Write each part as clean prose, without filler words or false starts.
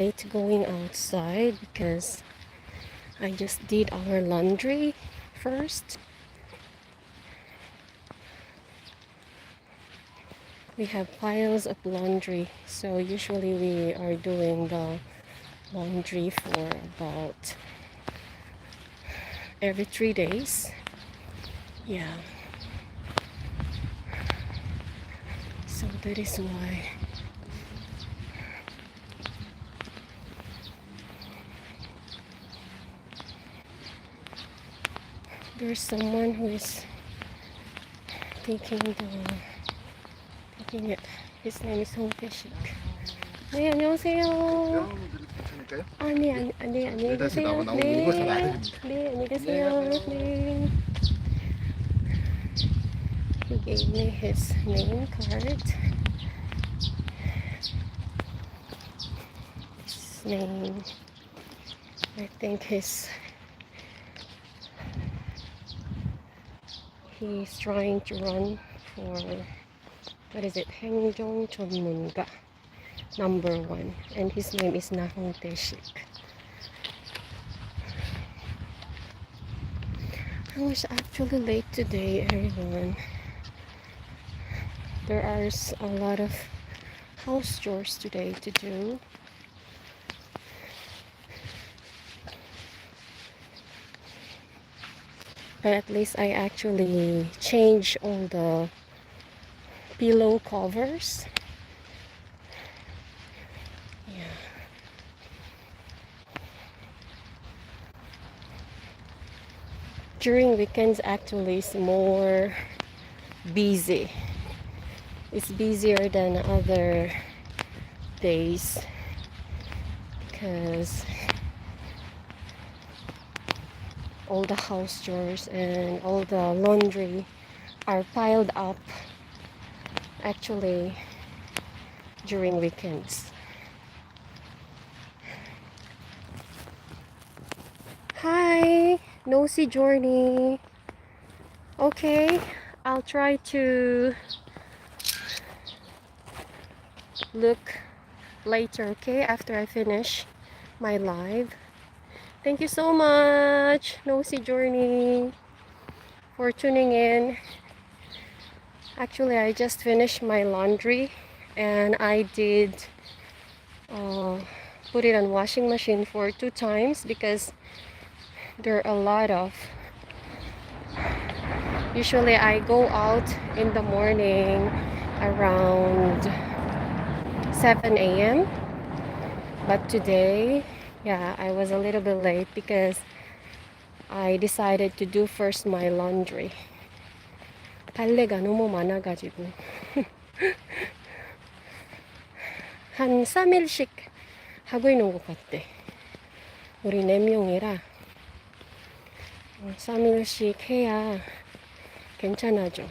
late going outside because I just did our laundry first. We have piles of laundry, so usually we are doing the laundry for about every 3 days. Yeah, so that is why. There's someone who is taking it. His name is 홍태식. 네, 안녕하세요. 괜찮을까요? 아, 네, 안녕히 다시 계세요. 나오는 거 잘 안 네, 됩니다. 네, 안녕히 계세요. 네. He gave me his name card. His name, I think he's trying to run for, what is it, 행정 전문가 #1, and his name is 홍태식. I was actually late today, everyone. There are a lot of house chores today to do. But at least I actually changed all the pillow covers. Yeah. During weekends actually is more busy. It's busier than other days because all the house chores and all the laundry are piled up actually during weekends. Hi, Nosy Journey. Okay, I'll try to look later, okay, after I finish my live. Thank you so much, Nosy Journey, for tuning in. Actually, I just finished my laundry and I did put it on washing machine for 2 times because there are a lot of, usually I go out in the morning around 7 a.m. but today, yeah, I was a little bit late because I decided to do first my laundry. 빨래가 너무 많아가지고 한 3일씩 하고 있는 것 같대. 우리 4명이라 3일씩 해야 괜찮아져.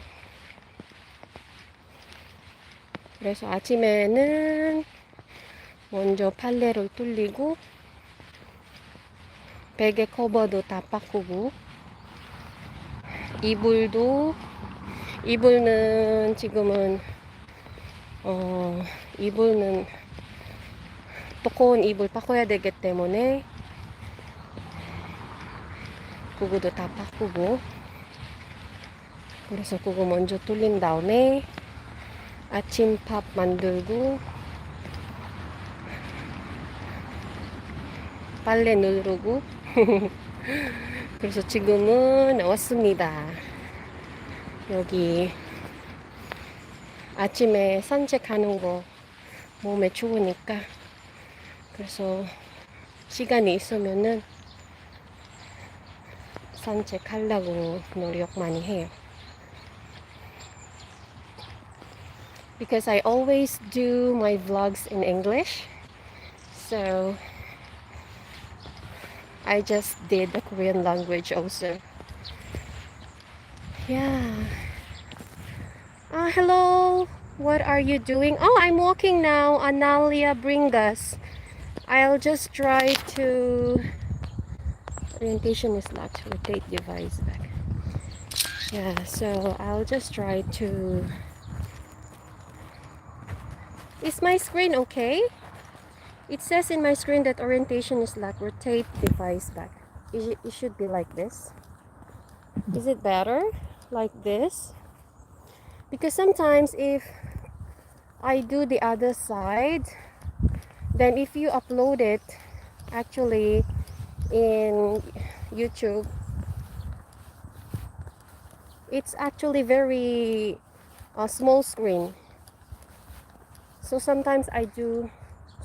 그래서 아침에는 먼저 빨래를 돌리고 베개 커버도 다 바꾸고 이불은 지금은 이불은 두꺼운 이불 바꿔야 되기 때문에 그거도 다 바꾸고, 그래서 그거 먼저 돌린 다음에 아침밥 만들고 빨래 누르고 그래서 지금은 나왔습니다. 여기 아침에 산책하는 거 몸에 좋으니까, 그래서 시간이 있으면은 산책하려고 노력 많이 해요. Because I always do my vlogs in English, so I just did the Korean language also. Yeah. Hello. What are you doing? Oh, I'm walking now. Analia Bringas. I'll just try to... Orientation is locked. Rotate device back. Yeah, so I'll just try to... Is my screen okay? It says in my screen that orientation is like rotate device back. It should be like this. Is it better like this? Because sometimes if I do the other side, then if you upload it actually in YouTube, it's actually very small screen. So sometimes I do,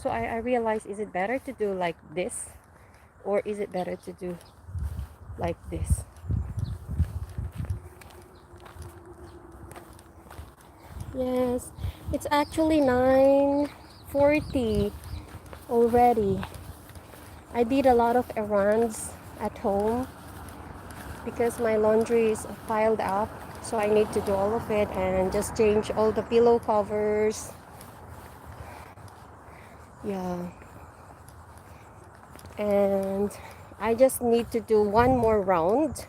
so I realize, is it better to do like this, or is it better to do like this? Yes, it's actually 9:40 already. I did a lot of errands at home because my laundry is piled up, so I need to do all of it and just change all the pillow covers. Yeah, and I just need to do one more round,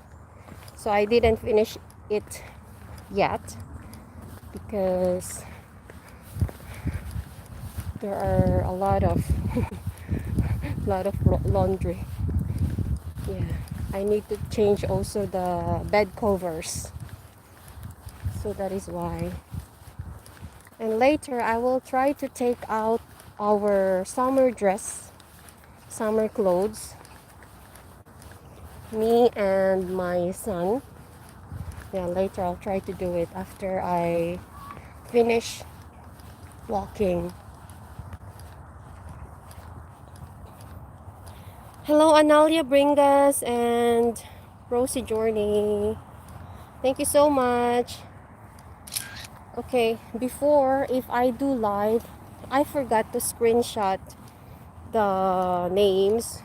so I didn't finish it yet because there are a lot of laundry. Yeah, I need to change also the bed covers, so that is why. And later I will try to take out our summer clothes, me and my son. Yeah, later I'll try to do it after I finish walking. Hello, Analia Bringas and Rosie Journey. Thank you so much. Okay, before, if I do live, I forgot to screenshot the names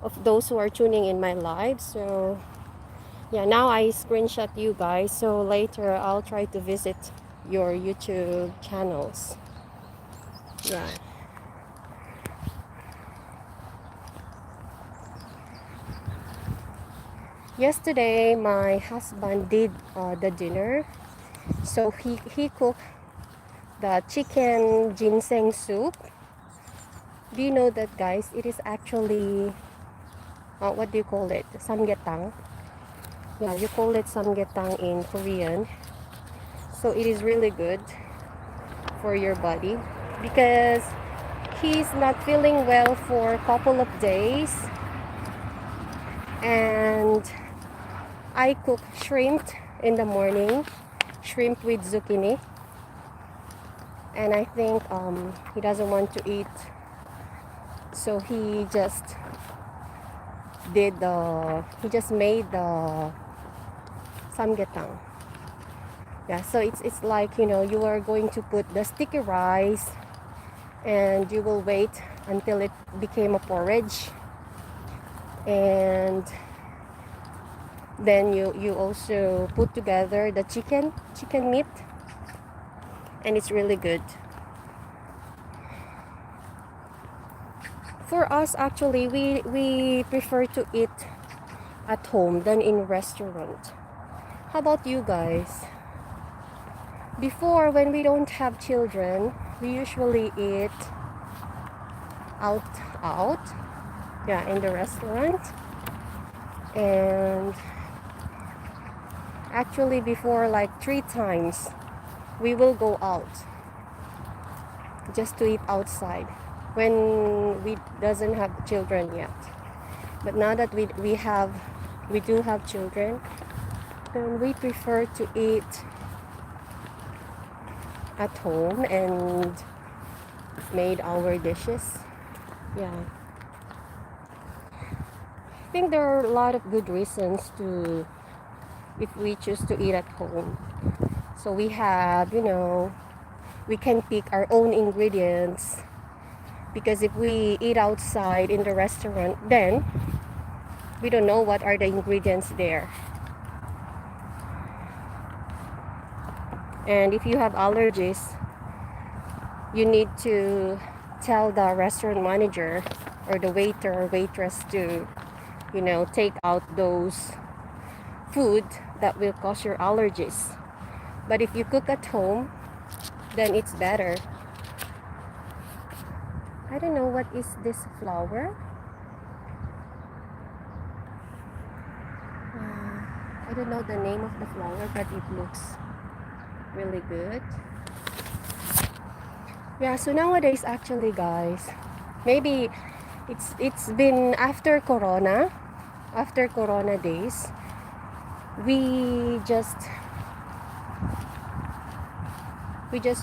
of those who are tuning in my live. So yeah, now I screenshot you guys. So later I'll try to visit your YouTube channels. Yeah. Yesterday, my husband did the dinner. So he cooked the chicken ginseng soup. Do you know that, guys? It is actually, what do you call it? Samgyetang. Yeah, you call it samgyetang in Korean. So it is really good for your body because he's not feeling well for a couple of days. And I cook shrimp in the morning, shrimp with zucchini. And I think he doesn't want to eat, so he just made the samgyetang. Yeah, so it's like, you are going to put the sticky rice and you will wait until it became a porridge, and then you also put together the chicken meat, and it's really good. For us, actually, we prefer to eat at home than in restaurant. How about you guys? Before, when we don't have children, we usually eat out, yeah, in the restaurant. And actually, before, like 3 times, we will go out just to eat outside when we doesn't have children yet. But now that we do have children, then we prefer to eat at home and made our dishes. Yeah, I think there are a lot of good reasons to, if we choose to eat at home. So we have, we can pick our own ingredients, because if we eat outside in the restaurant, then we don't know what are the ingredients there. And if you have allergies, you need to tell the restaurant manager or the waiter or waitress to, take out those food that will cause your allergies. But if you cook at home, then it's better. I don't know what is this flower. I don't know the name of the flower, but it looks really good. Yeah, so nowadays actually guys, maybe it's been after corona days, we just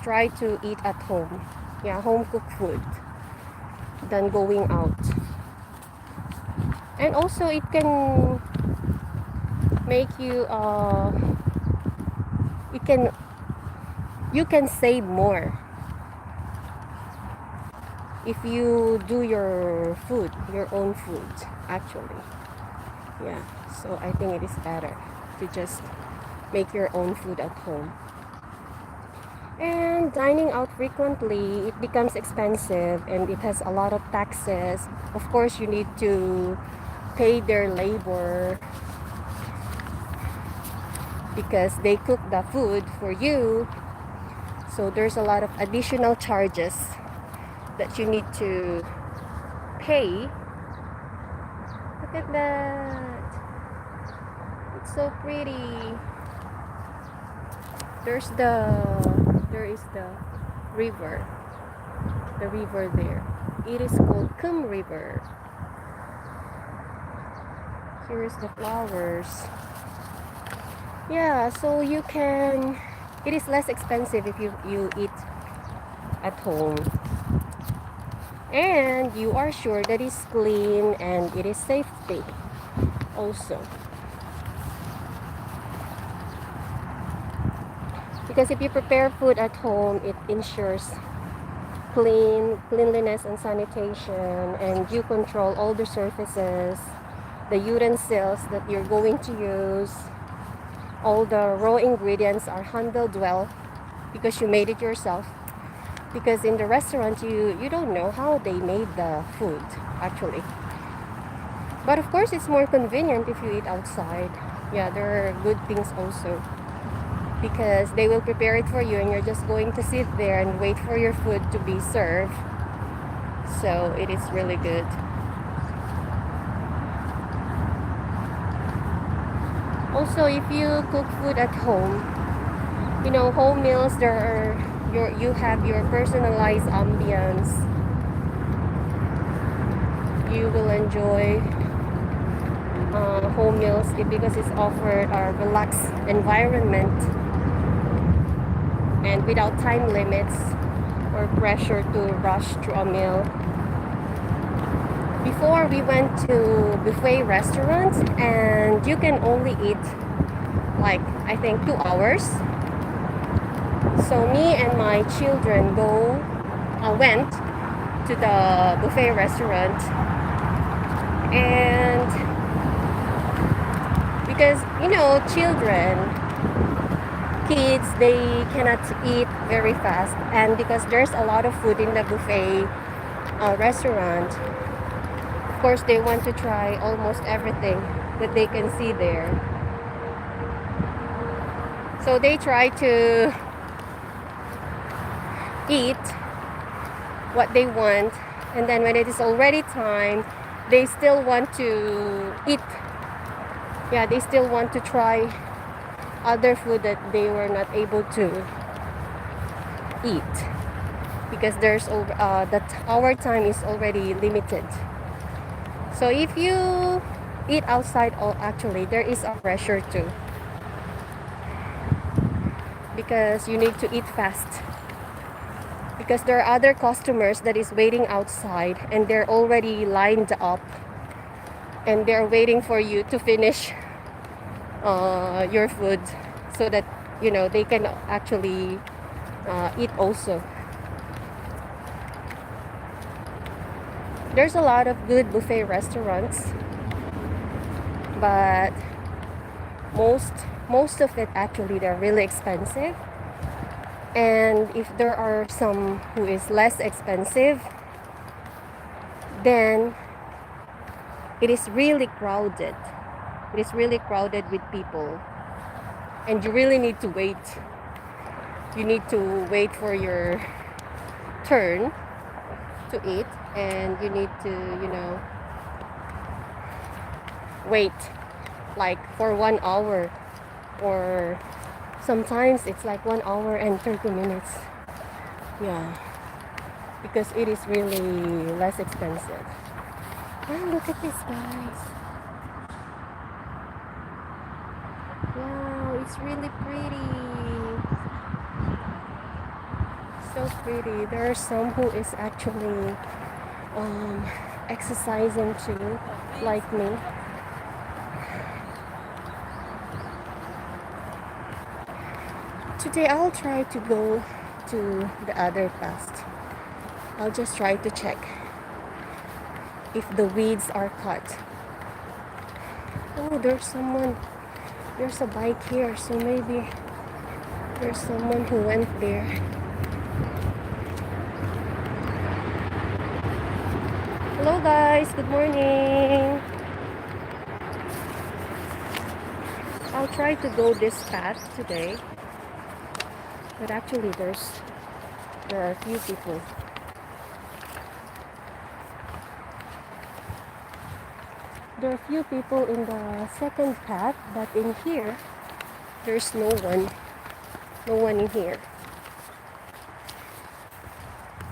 try to eat at home. Yeah, home cooked food than going out. And also it can make you you can save more if you do your own food actually. Yeah, so I think it is better to just make your own food at home. And dining out frequently, it becomes expensive and it has a lot of taxes. Of course, you need to pay their labor because they cook the food for you. So there's a lot of additional charges that you need to pay. Look at that. It's so pretty. There is the river. The river there. It is called Kum River. Here's the flowers. Yeah, so you can, it is less expensive if you eat at home. And you are sure that it's clean and it is safety also. Because if you prepare food at home, it ensures cleanliness and sanitation, and you control all the surfaces, the utensils that you're going to use. All the raw ingredients are handled well because you made it yourself. Because in the restaurant, you don't know how they made the food actually. But of course, it's more convenient if you eat outside. Yeah, there are good things also, because they will prepare it for you and you're just going to sit there and wait for your food to be served. So it is really good. Also, if you cook food at home, you know, home meals, you have your personalized ambience. You will enjoy home meals because it's offered a relaxed environment and without time limits or pressure to rush through a meal. Before, we went to buffet restaurants and you can only eat like I think 2 hours. So me and my children went to the buffet restaurant, and because you know kids, they cannot eat very fast, and because there's a lot of food in the buffet restaurant, of course they want to try almost everything that they can see there. So they try to eat what they want, and then when it is already time, they still want to eat. Yeah, they still want to try other food that they were not able to eat because our time is already limited. So if you eat outside, actually there is a pressure too, because you need to eat fast, because there are other customers that is waiting outside and they're already lined up and they're waiting for you to finish your food so that you know they can actually eat also. There's a lot of good buffet restaurants, but most of it actually they're really expensive. And if there are some who is less expensive, then it is really crowded. It is really crowded with people, and you really need to wait. You need to wait for your turn to eat. and you need to, wait like for 1 hour, or sometimes it's like 1 hour and 30 minutes. Yeah, because it is really less expensive. Oh, look at this, guys. Wow, it's really pretty. So pretty. There are some who is actually um, exercising too, like me. Today I'll try to go to the other past. I'll just try to check if the weeds are cut. Oh, there's someone. There's a bike here, so maybe there's someone who went there. Hello guys, good morning. I'll try to go this path today, but actually there are a few people. There are a few people in the second path, but in here, there's no one. No one in here.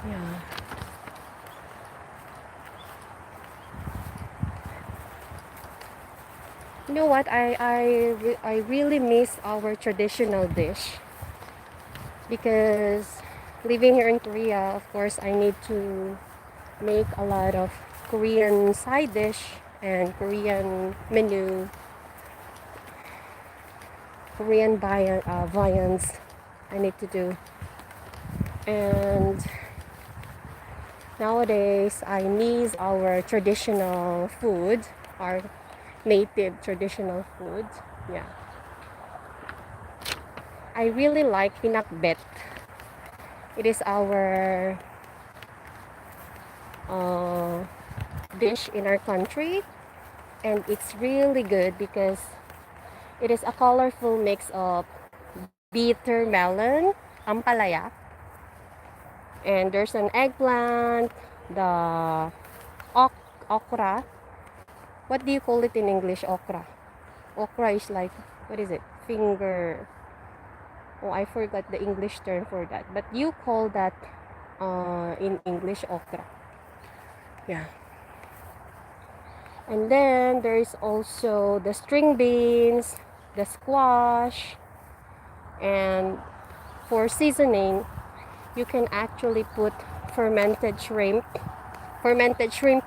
Yeah. You know what? I really miss our traditional dish, because living here in Korea, of course, I need to make a lot of Korean side dish and Korean menu, Korean viands I need to do. And nowadays, I miss our traditional food, our native traditional food. Yeah. I really like pinakbet. It is our dish in our country, and it's really good because it is a colorful mix of bitter melon, ampalaya, and there's an eggplant, the okra. What do you call it in English? Okra. Okra is like, what is it? Finger. Oh, I forgot the English term for that. But you call that in English okra. Yeah. And then there is also the string beans, the squash, and for seasoning, you can actually put fermented shrimp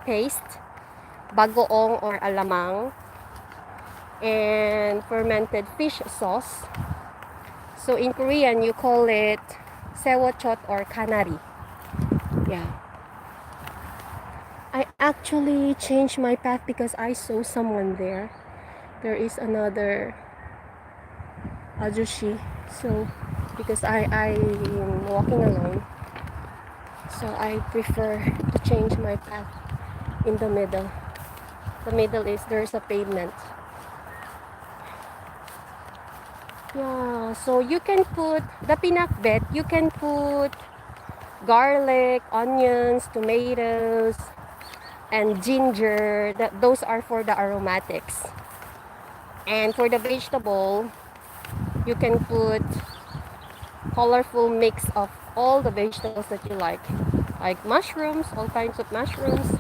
paste, bagoong or alamang, and fermented fish sauce. So in Korean, you call it sewochot or kanari. Yeah. I actually changed my path because I saw someone there. There is another ajushi. So because I'm walking alone, so I prefer to change my path in the middle. The middle is there's a pavement. Yeah, so you can put the pinakbet, you can put garlic, onions, tomatoes, and ginger. Those are for the aromatics. And for the vegetable, you can put colorful mix of all the vegetables that you like mushrooms, all kinds of mushrooms,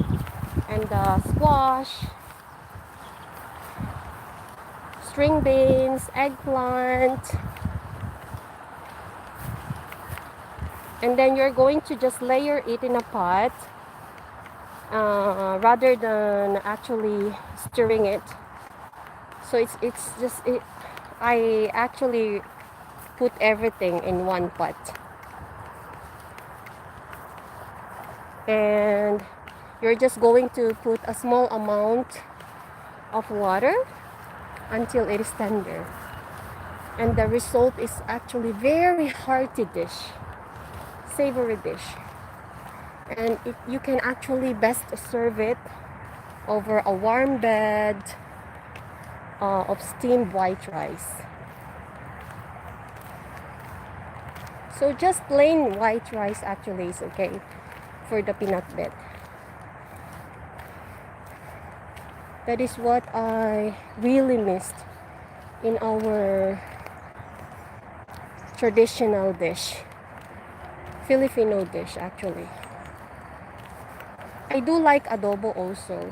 and squash, string beans, eggplant, and then you're going to just layer it in a pot rather than actually stirring it. So it's just it. I actually put everything in one pot, and you're just going to put a small amount of water until it is tender, and the result is actually very hearty dish, savory dish, and you can actually best serve it over a warm bed of steamed white rice. So just plain white rice actually is okay for the pinakbet. That is what I really missed in our traditional dish, Filipino dish actually. I do like adobo also.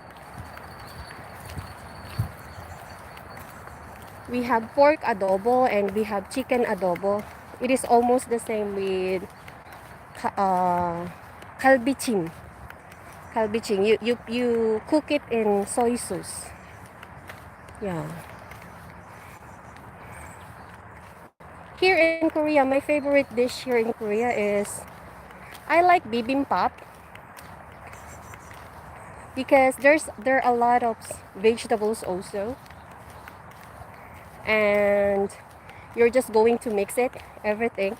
We have pork adobo and we have chicken adobo. It is almost the same with kalbiching. Kalbiching. You cook it in soy sauce. Yeah. Here in Korea, my favorite dish here in Korea is I like bibimbap because there are a lot of vegetables also, and you're just going to mix it everything,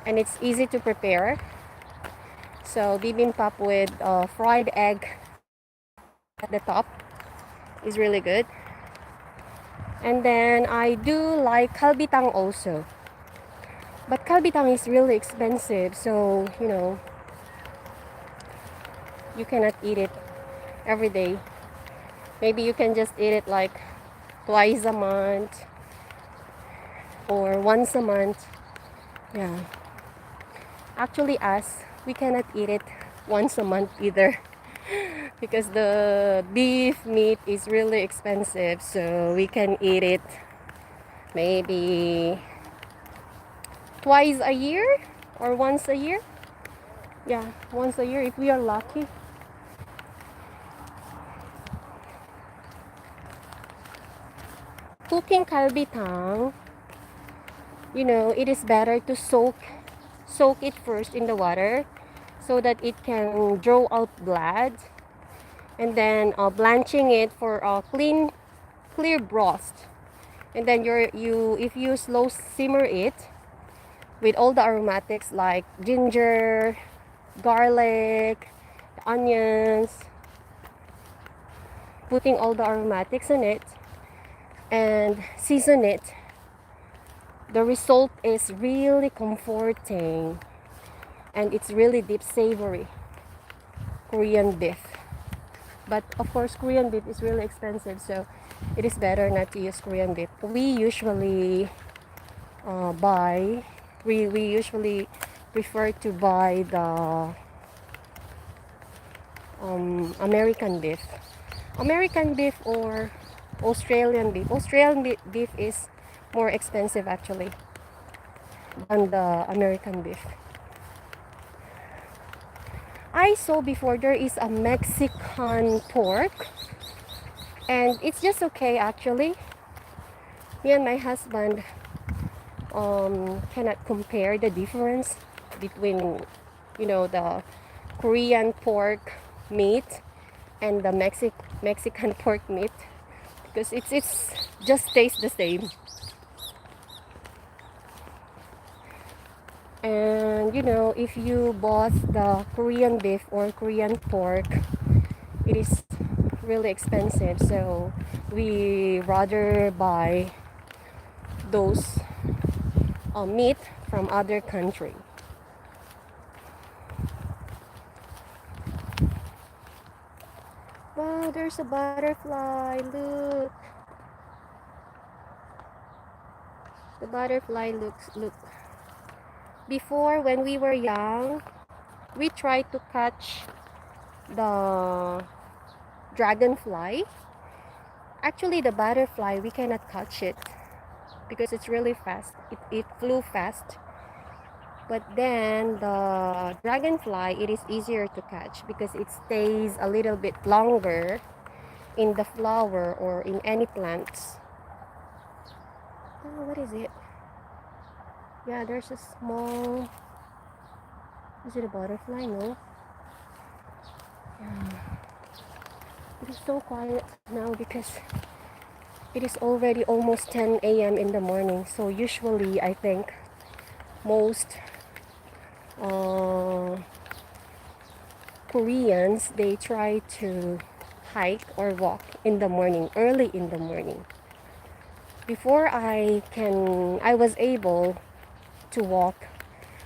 and it's easy to prepare. So bibimbap with fried egg at the top is really good. And then I do like kalbitang also, but kalbitang is really expensive, so you cannot eat it every day. Maybe you can just eat it like twice a month or once a month. Yeah. Actually, we cannot eat it once a month either because the beef meat is really expensive. So we can eat it maybe twice a year or once a year. Yeah, once a year if we are lucky. Cooking kalbitang, it is better to soak it first in the water so that it can draw out blood, and then blanching it for a clear broth. And then if you slow simmer it with all the aromatics like ginger, garlic, onions, putting all the aromatics in it and season it, the result is really comforting and it's really deep savory Korean beef. But of course Korean beef is really expensive, so it is better not to use Korean beef. We usually we usually prefer to buy the American beef or Australian beef. Beef is more expensive actually than the American beef. I saw before there is a Mexican pork, and it's just okay actually. Me and my husband cannot compare the difference between the Korean pork meat and the Mexican pork meat, because it's just tastes the same. And if you bought the Korean beef or Korean pork, it is really expensive, so we rather buy those meat from other country. Wow, there's a butterfly, look. The butterfly look. Before, when we were young, we tried to catch the dragonfly. Actually, the butterfly, we cannot catch it because it's really fast. It flew fast. But then the dragonfly, it is easier to catch because it stays a little bit longer in the flower or in any plants. Oh, what is it? Yeah, there's a small... Is it a butterfly? No. Yeah. It is so quiet now because it is already almost 10 a.m. in the morning. So usually, I think most Koreans, they try to hike or walk in the morning, early in the morning. Before I was able to walk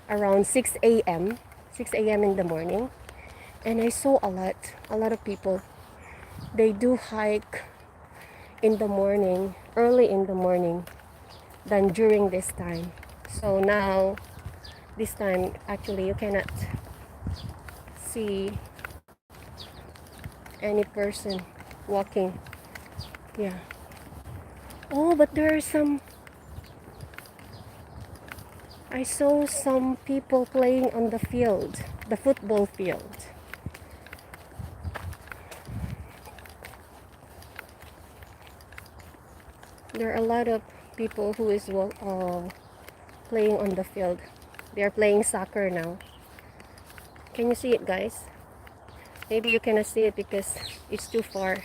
around 6 a.m. in the morning, and I saw a lot of people they do hike in the morning, early in the morning, than during this time. So now, this time, actually, you cannot see any person walking. Yeah. Oh, but there are some, I saw some people playing on the field, the football field. There are a lot of people who is playing on the field. They are playing soccer now. Can you see it, guys? Maybe you cannot see it because it's too far.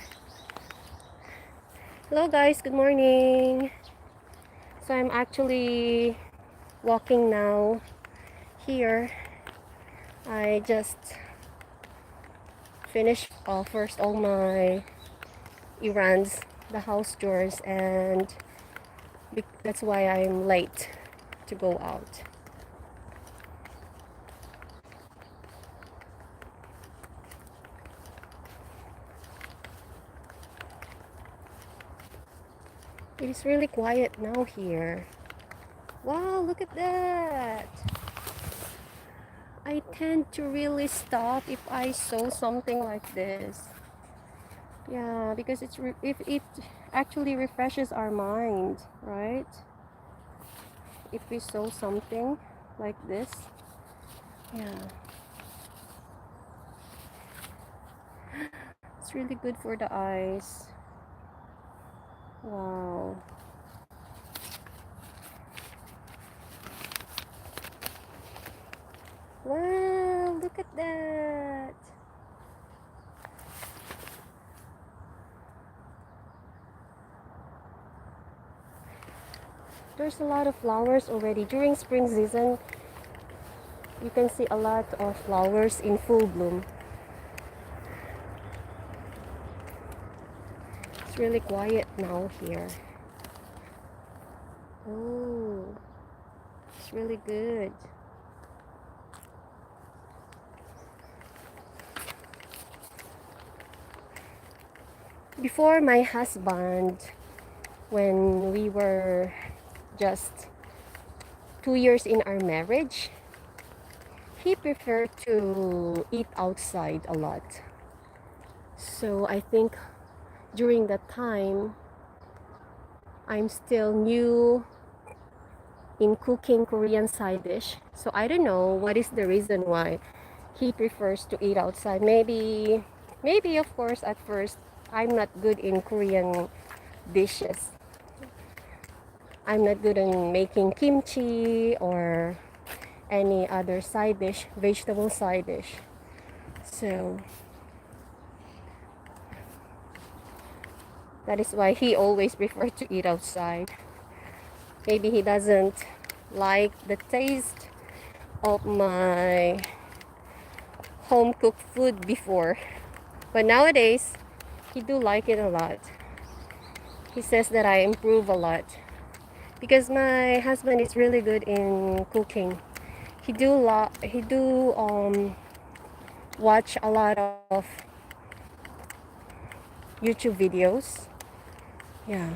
Hello guys, good morning. So I'm actually walking now here. I just finished first all my errands, the house chores, and that's why I'm late to go out. It is really quiet now here. Wow, look at that. I tend to really stop if I saw something like this. Yeah, because if it actually refreshes our mind, right? If we saw something like this, yeah, it's really good for the eyes. Wow. Wow, look at that. There's a lot of flowers already. During spring season, you can see a lot of flowers in full bloom. It's really quiet now here. Oh, it's really good. Before, my husband, when we were just 2 years in our marriage, he preferred to eat outside a lot. So I think during that time, I'm still new in cooking Korean side dish. So I don't know what is the reason why he prefers to eat outside. Maybe of course at first I'm not good in Korean dishes. I'm not good in making kimchi or any other side dish, vegetable side dish. So that is why he always prefers to eat outside. Maybe he doesn't like the taste of my home cooked food before. But nowadays, he do like it a lot. He says that I improve a lot. Because my husband is really good in cooking. He do watch a lot of YouTube videos. Yeah.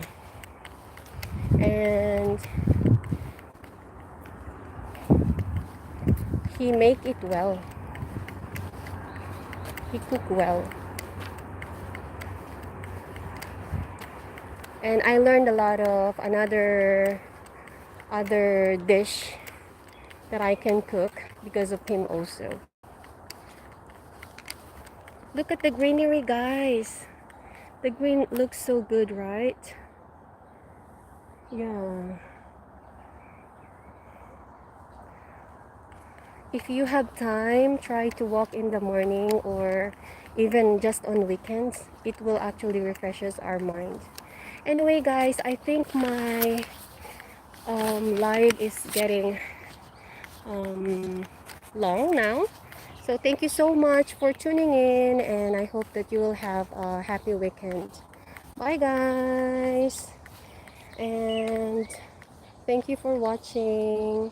And he make it well. He cook well. And I learned a lot of other dish that I can cook because of him also. Look at the greenery, guys. The green looks so good, right? Yeah. If you have time, try to walk in the morning or even just on weekends. It will actually refreshes our mind. Anyway, guys, I think my live is getting long now. So thank you so much for tuning in, and I hope that you will have a happy weekend. Bye, guys, and thank you for watching.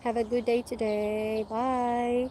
Have a good day today. Bye.